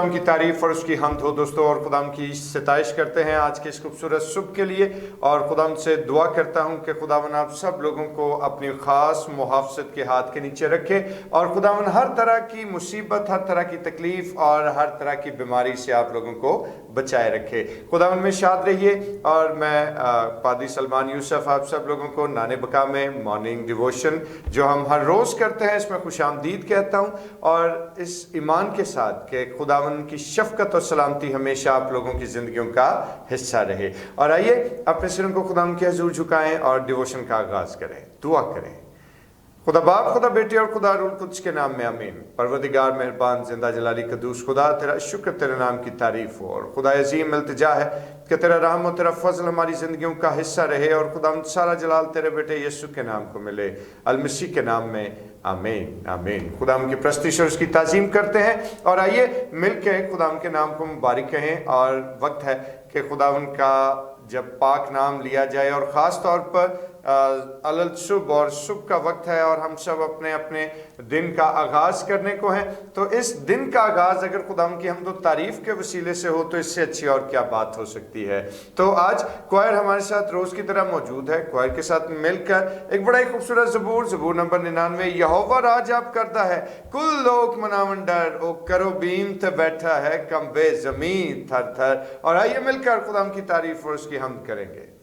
खुदाम की तारीफ़ और उसकी हम्द हो दोस्तों, और खुदाम की सताइश करते हैं आज के इस खूबसूरत सुबह के लिए। और खुदाम से दुआ करता हूँ कि खुदावन आप सब लोगों को अपनी ख़ास मुहाफ़ज़त के हाथ के नीचे रखे, और खुदावन हर तरह की मुसीबत, हर तरह की तकलीफ़ और हर तरह की बीमारी से आप लोगों को बचाए रखे। खुदावन में शाद रहिए। और मैं पादी सलमान यूसुफ आप सब लोगों को नाने बका में मॉर्निंग डिवोशन जो हम हर रोज़ करते हैं इसमें खुशामदीद कहता हूँ, और इस ईमान के साथ कि खुदावन की शफ़क़त और सलामती हमेशा आप लोगों की ज़िंदगियों का हिस्सा रहे। और आइए अपने सिरों को खुदावन के हुज़ूर झुकाएं और डिवोशन का आगाज़ करें। दुआ करें। खुदा बाप, खुदा बेटे और खुदा रूह कुद्स के नाम में आमीन। परवरदिगार मेहरबान जिंदा जलाली कदूस खुदा, तेरा शुक्र, तेरे नाम की तारीफ़ हो। और खुदा अजीम इल्तिजा है कि तेरा रहम और तेरा फजल हमारी ज़िंदगियों का हिस्सा रहे, और खुदा सारा जलाल तेरे बेटे यीशु के नाम को मिले, अलमसीह के नाम में आमीन आमीन। खुदाम की प्रस्तिश और उसकी ताज़ीम करते हैं, और आइए मिल के खुदाम के नाम को मुबारक कहें। और वक्त है कि खुदावन का जब पाक नाम लिया जाए, और ख़ास तौर पर अलल सुबह और सुबह का वक्त है, और हम सब अपने अपने दिन का आगाज़ करने को हैं। तो इस दिन का आगाज़ अगर खुदाम की हमदो तारीफ़ के वसीले से हो तो इससे अच्छी और क्या बात हो सकती है। तो आज क्वायर हमारे साथ रोज़ की तरह मौजूद है। क्वायर के साथ मिलकर एक बड़ा ही खूबसूरत ज़बूर नंबर 99, यहोवा राज आप करता है, कुल लोग मनावन डर, ओ करो बीम ते बैठा है, कम बे ज़मीन थर थर। और आइए मिलकर खुदाम की तारीफ़ और उसकी हमद करेंगे।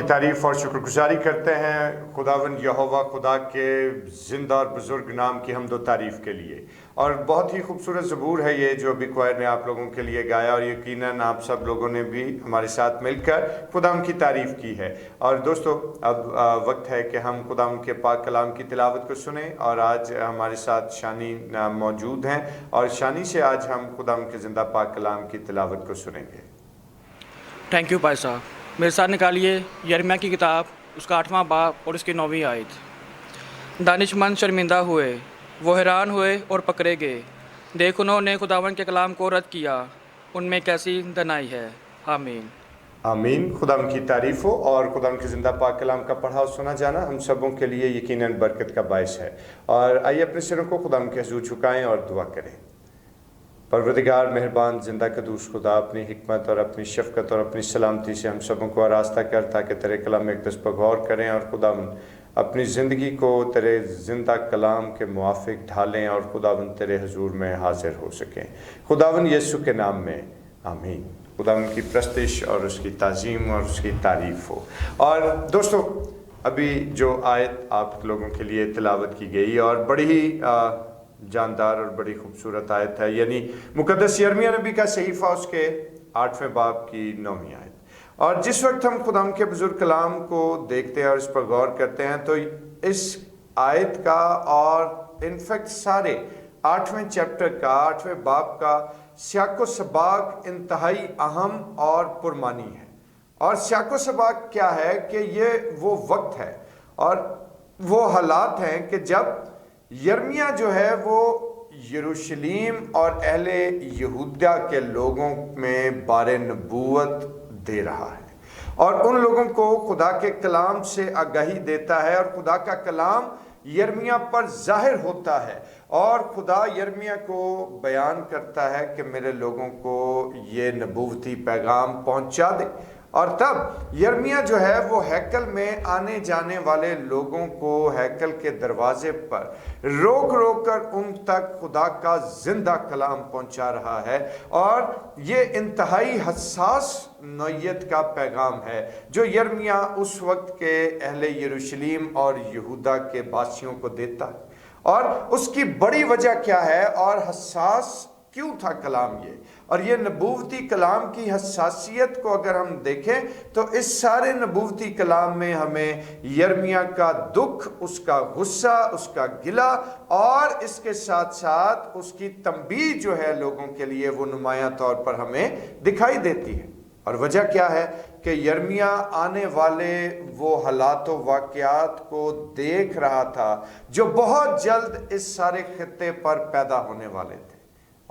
तारीफ़ और शुक्रगुजारी करते हैं खुदावन यहोवा खुदा के ज़िंदा और बुज़ुर्ग नाम की हमदो तारीफ़ के लिए। और बहुत ही खूबसूरत ज़बूर है ये जो अभी क्वायर ने आप लोगों के लिए गाया, और यकीनन आप सब लोगों ने भी हमारे साथ मिलकर खुदावन की तारीफ़ की है। और दोस्तों अब वक्त है कि हम खुदावन के पाक कलाम की तिलावत को सुने, और आज हमारे साथ शानी मौजूद हैं, और शानी से आज हम खुदावन के ज़िंदा पाक कलाम की तिलावत को सुनेंगे। थैंक यू भाई साहब। मेरे साथ निकालिए यिर्मयाह की किताब, उसका 8वां बाब और उसकी 9वीं आयत। दानिशमंद शर्मिंदा हुए, वो हैरान हुए और पकड़े गए। देख उन्होंने खुदावन के कलाम को रद्द किया, उनमें कैसी दनाई है। आमीन। आमीन। खुदाम की तारीफ हो और खुदाम के ज़िंदा पाक कलाम का पढ़ा और सुना जाना हम सबों के लिए यकीनन बरकत का बायस है। और आइए अपने सिरों को खुदाम के हुजूर झुकाएं और दुआ करें। परवरदिगार मेहरबान ज़िंदा कदूस खुदा, अपनी हिकमत और अपनी शफ़क़त और अपनी सलामती से हम सबों को आरास्ता कर ताकि तेरे कलाम में इक़्तिदास पर गौर करें और खुदावंद अपनी ज़िंदगी को तेरे ज़िंदा कलाम के मुआफ़िक ढालें और खुदावंद तेरे हुजूर में हाजिर हो सकें। खुदावंद यीशु के नाम में आमीन। खुदावंद की प्रस्तिश और उसकी ताज़ीम और उसकी तारीफ़ हो। और दोस्तों, अभी जो आयत आप लोगों के लिए तिलावत की गई और बड़ी ही जानदार और बड़ी खूबसूरत आयत है, यानी मुक़द्दस यिर्मयाह नबी का सहीफ़ा उसके 8वें बाब की 9वीं आयत। और जिस वक्त हम खुदा के बुजुर्ग कलाम को देखते हैं और इस पर गौर करते हैं तो इस आयत का और इनफैक्ट सारे 8वें चैप्टर का 8वें बाब का सियाको सबाक इंतहाई अहम और पुरमानी है। और सियाको सबाक क्या है कि ये वो वक्त है और वो हालात हैं कि जब यिर्मयाह जो है वो यरूशलेम और अहले यहूदा के लोगों में बारे नबूवत दे रहा है और उन लोगों को खुदा के कलाम से आगाही देता है और खुदा का कलाम यिर्मयाह पर जाहिर होता है और खुदा यिर्मयाह को बयान करता है कि मेरे लोगों को ये नबूवती पैगाम पहुंचा दे। और तब यिर्मयाह जो है वो हैकल में आने जाने वाले लोगों को हैकल के दरवाजे पर रोक रोक कर उन तक खुदा का जिंदा कलाम पहुंचा रहा है। और ये इंतहाई हसास नौयत का पैगाम है जो यिर्मयाह उस वक्त के अहले यरूशलेम और यहूदा के बासियों को देता है। और उसकी बड़ी वजह क्या है और हसास क्यों था कलाम ये, और ये नबूवती कलाम की हसासियत को अगर हम देखें तो इस सारे नबूवती कलाम में हमें यिर्मयाह का दुख, उसका गुस्सा, उसका गिला और इसके साथ साथ उसकी तंबीह जो है लोगों के लिए वो नुमायां तौर पर हमें दिखाई देती है। और वजह क्या है कि यिर्मयाह आने वाले वो हालात व वाक़यात को देख रहा था जो बहुत जल्द इस सारे खित्ते पर पैदा होने वाले थे।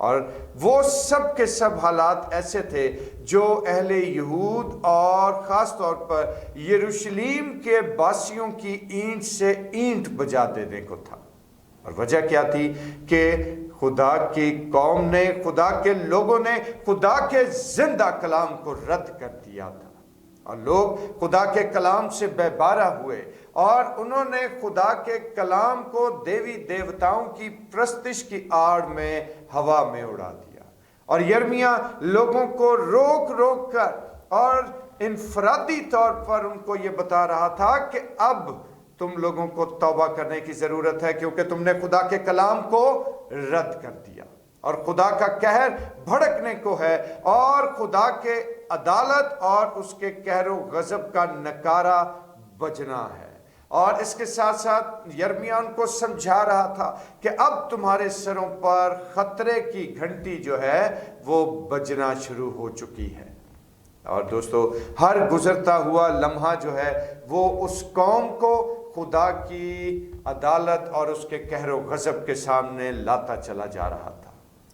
और वो सब के सब हालात ऐसे थे जो अहले यहूद और ख़ास तौर पर यरूशलेम के बासियों की ईंट से ईंट बजा देने को था। और वजह क्या थी कि खुदा की कौम ने, खुदा के लोगों ने खुदा के जिंदा कलाम को रद्द कर दिया था और लोग खुदा के कलाम से बेबारा हुए और उन्होंने खुदा के कलाम को देवी देवताओं की प्रस्तिश की आड़ में हवा में उड़ा दिया। और यिर्मयाह लोगों को रोक रोक कर और इनफरादी तौर पर उनको ये बता रहा था कि अब तुम लोगों को तौबा करने की जरूरत है क्योंकि तुमने खुदा के कलाम को रद्द कर दिया और खुदा का कहर भड़कने को है और खुदा के अदालत और उसके कहरो गजब का नकारा बजना है। और इसके साथ साथ यिर्मयाह उनको समझा रहा था कि अब तुम्हारे सरों पर खतरे की घंटी जो है वो बजना शुरू हो चुकी है। और दोस्तों, हर गुजरता हुआ लम्हा जो है वो उस कौम को खुदा की अदालत और उसके कहरो गजब के सामने लाता चला जा रहा था।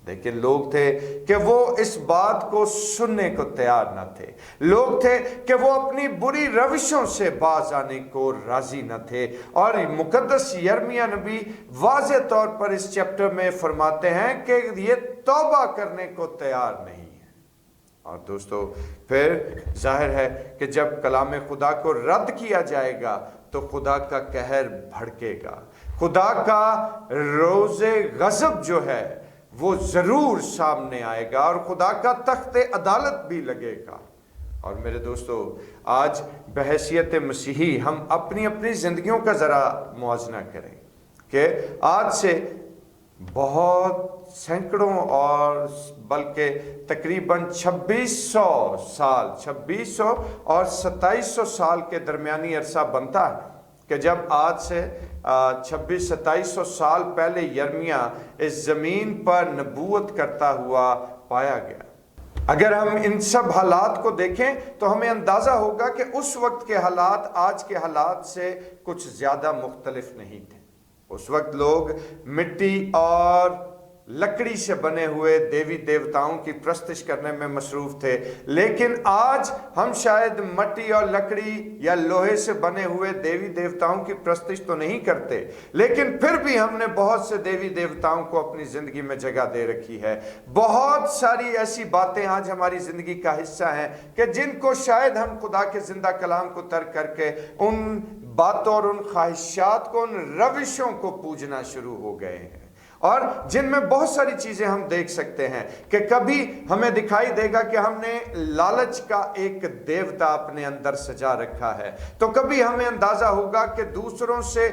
लेकिन लोग थे कि वो इस बात को सुनने को तैयार न थे। लोग थे कि वो अपनी बुरी रविशों से बाज आने को राजी न थे। और मुकद्दस यिर्मयाह नबी वाज़े तौर पर इस चैप्टर में फरमाते हैं कि ये तौबा करने को तैयार नहीं है। और दोस्तों, फिर जाहिर है कि जब कलाम खुदा को रद्द किया जाएगा तो खुदा का कहर भड़केगा, खुदा का रोज़े गज़ब जो है वो जरूर सामने आएगा और खुदा का तख्ते अदालत भी लगेगा। और मेरे दोस्तों, आज बहैसियत मसीही हम अपनी अपनी जिंदगियों का जरा मुआजना करें कि आज से बहुत सैकड़ों और बल्कि तकरीबन 2600 साल, 2600 और 2700 साल के दरमियानी अरसा बनता है कि जब आज से 2600-2700 साल पहले यिर्मयाह इस ज़मीन पर नबूवत करता हुआ पाया गया। अगर हम इन सब हालात को देखें तो हमें अंदाज़ा होगा कि उस वक्त के हालात आज के हालात से कुछ ज़्यादा मुख्तलिफ नहीं थे। उस वक्त लोग मिट्टी और लकड़ी से बने हुए देवी देवताओं की प्रस्तिश करने में मसरूफ थे, लेकिन आज हम शायद मिट्टी और लकड़ी या लोहे से बने हुए देवी देवताओं की प्रस्तिश तो नहीं करते, लेकिन फिर भी हमने बहुत से देवी देवताओं को अपनी जिंदगी में जगह दे रखी है। बहुत सारी ऐसी बातें आज हमारी जिंदगी का हिस्सा हैं कि जिनको शायद हम खुदा के जिंदा कलाम को तर्क करके उन बातों और उन ख्वाहिशात को, उन रविशों को पूजना शुरू हो गए हैं, और जिनमें बहुत सारी चीजें हम देख सकते हैं कि कभी हमें दिखाई देगा कि हमने लालच का एक देवता अपने अंदर सजा रखा है, तो कभी हमें अंदाजा होगा कि दूसरों से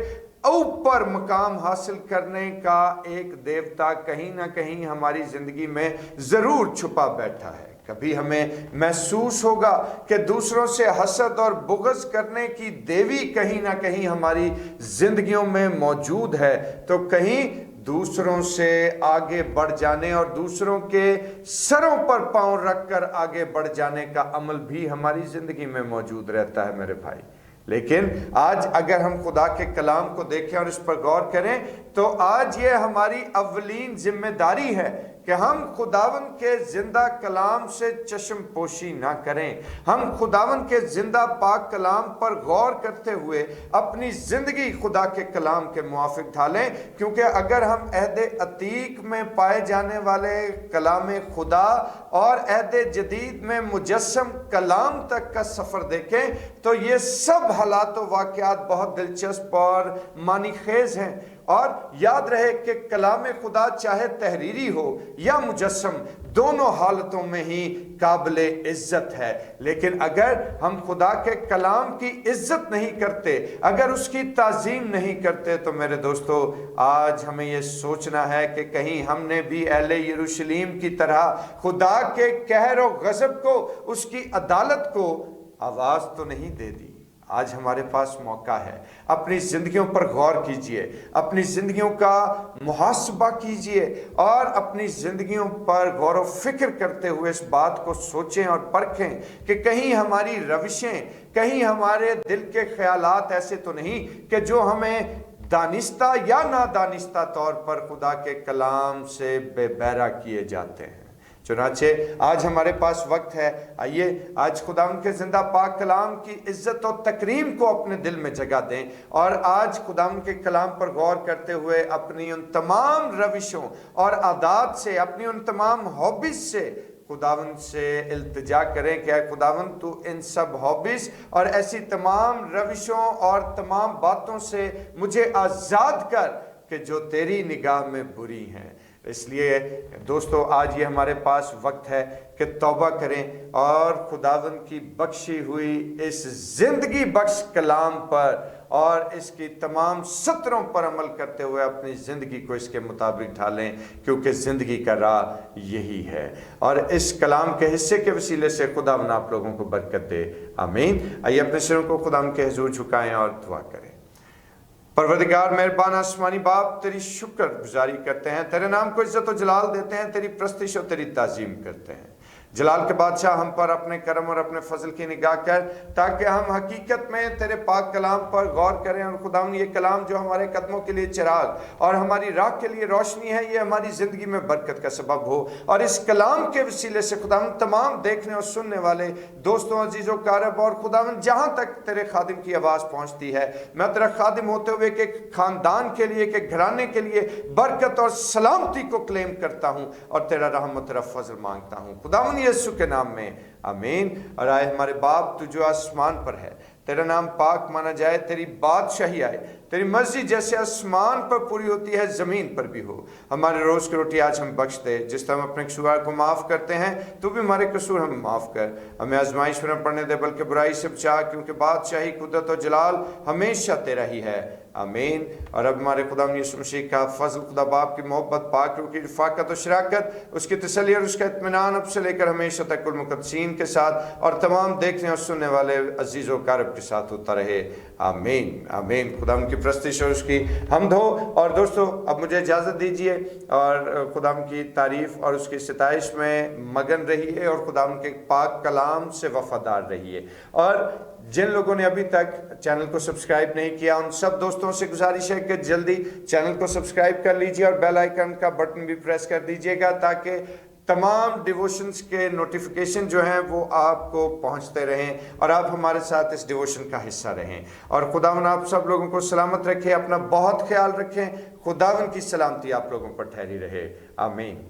ऊपर मकाम हासिल करने का एक देवता कहीं ना कहीं हमारी जिंदगी में जरूर छुपा बैठा है। कभी हमें महसूस होगा कि दूसरों से हसद और बुग़्ज़ करने की देवी कहीं ना कहीं हमारी जिंदगियों में मौजूद है, तो कहीं दूसरों से आगे बढ़ जाने और दूसरों के सरों पर पांव रखकर आगे बढ़ जाने का अमल भी हमारी जिंदगी में मौजूद रहता है मेरे भाई। लेकिन आज अगर हम खुदा के कलाम को देखें और इस पर गौर करें, तो आज ये हमारी अव्वलीन जिम्मेदारी है कि हम खुदावन के जिंदा कलाम से चश्म पोशी ना करें। हम खुदावन के जिंदा पाक कलाम पर गौर करते हुए अपनी जिंदगी खुदा के कलाम के मुआफिक ढालें, क्योंकि अगर हम अहद अतीक में पाए जाने वाले कलाम खुदा और अहद जदीद में मुजस्सम कलाम तक का सफ़र देखें, तो ये सब हालात व वाक़यात बहुत दिलचस्प और मानीखेज हैं। और याद रहे कि कलाम खुदा चाहे तहरीरी हो या मुजस्सम, दोनों हालतों में ही काबिले इज्जत है। लेकिन अगर हम खुदा के कलाम की इज्जत नहीं करते, अगर उसकी ताज़ीम नहीं करते, तो मेरे दोस्तों आज हमें यह सोचना है कि कहीं हमने भी अहले यरूशलेम की तरह खुदा के कहर और गज़ब को, उसकी अदालत को आवाज़ तो नहीं दे दी। आज हमारे पास मौका है। अपनी जिंदगियों पर गौर कीजिए, अपनी जिंदगियों का मुहासबा कीजिए और अपनी जिंदगियों पर गौर व फिक्र करते हुए इस बात को सोचें और परखें कि कहीं हमारी रविशें, कहीं हमारे दिल के ख्यालात ऐसे तो नहीं कि जो हमें दानिस्ता या नादानिस्ता तौर पर खुदा के कलाम से बेबैरा किए जाते हैं। चुनाचे आज हमारे पास वक्त है, आइए आज खुदा के जिंदा पाक कलाम की इज्जत और तकरीम को अपने दिल में जगह दें, और आज खुदा के कलाम पर गौर करते हुए अपनी उन तमाम रविशों और आदात से, अपनी उन तमाम हॉबीज से खुदावंद से इल्तिजा करें कि खुदावंद तू इन सब हॉबीज और ऐसी तमाम रविशों और तमाम बातों से मुझे आज़ाद कर कि जो तेरी निगाह में बुरी हैं। इसलिए दोस्तों आज ये हमारे पास वक्त है कि तौबा करें और खुदावंद की बख्शी हुई इस जिंदगी बख्श कलाम पर और इसकी तमाम सत्रों पर अमल करते हुए अपनी ज़िंदगी को इसके मुताबिक ढालें, क्योंकि ज़िंदगी का राह यही है। और इस कलाम के हिस्से के वसीले से खुदावंद आप लोगों को बरकत दे, आमीन। आइए अपने सिरों को खुदावंद के हुजूर झुकाएं और दुआ करें। परवरदिगार मेहरबान आसमानी बाप, तेरी शुक्र गुजारी करते हैं, तेरे नाम को इज्जत और जलाल देते हैं, तेरी प्रस्तिश और तेरी ताजीम करते हैं। जलाल के बादशाह हम पर अपने करम और अपने फजल की निगाह कर, ताकि हम हकीकत में तेरे पाक कलाम पर गौर करें। और खुदावंद ये कलाम जो हमारे कदमों के लिए चिराग और हमारी राह के लिए रोशनी है, ये हमारी ज़िंदगी में बरकत का सबब हो। और इस कलाम के वसीले से खुदावंद तमाम देखने और सुनने वाले दोस्तों, अजीज़ों, कारब और खुदावंद जहाँ तक तेरे खादिम की आवाज़ पहुँचती है, मैं तेरा खादिम होते हुए कि ख़ानदान के लिए, कि घराने के लिए बरकत और सलामती को क्लेम करता हूँ और तेरा रहमत, तेरा फजल मांगता हूँ खुदावंद यीशु के नाम में, आमीन। और आए हमारे बाप, तू जो आसमान पर है, तेरा नाम पाक माना जाए, तेरी बादशाही आए, तेरी मर्जी जैसे आसमान पर पूरी होती है ज़मीन पर भी हो। हमारे रोज़ की रोटी आज हम बख्श दे, जिस तरह हम अपने कसूर को माफ़ करते हैं, तू भी हमारे कसूर हम माफ़ कर। हमें आजमाइश में न पड़ने दे, बल्कि बुराई से बचा, क्योंकि बादशाही, कुदरत और जलाल हमेशा तेरा ही है, आमीन। और अब हमारे खुदा यीशु मसीह का फजल, खुदा बाप की मोहब्बत, पाक रूह की रफ़ाकत और शराकत, उसकी तसल्ली और उसका इत्मीनान अब से लेकर हमेशा तक कुल मुक़द्दसीन के साथ और तमाम देखने और सुनने वाले अजीज़ों कारब के साथ होता रहे, आमीन, आमीन। खुदा की प्रस्तिश और उसकी हमद हो। और दोस्तों अब मुझे इजाज़त दीजिए और खुदा की तारीफ़ और उसकी सताइश में मगन रहिए और खुदा के पाक कलाम से वफ़ादार रहिए। और जिन लोगों ने अभी तक चैनल को सब्सक्राइब नहीं किया उन सब दोस्तों से गुजारिश है कि जल्दी चैनल को सब्सक्राइब कर लीजिए और बेल आइकन का बटन भी प्रेस कर दीजिएगा ताकि तमाम डिवोशंस के नोटिफिकेशन जो हैं वो आपको पहुंचते रहें और आप हमारे साथ इस डिवोशन का हिस्सा रहें। और खुदावन आप सब लोगों को सलामत रखे, अपना बहुत ख्याल रखें। खुदावन की सलामती आप लोगों पर ठहरी रहे। आमीन।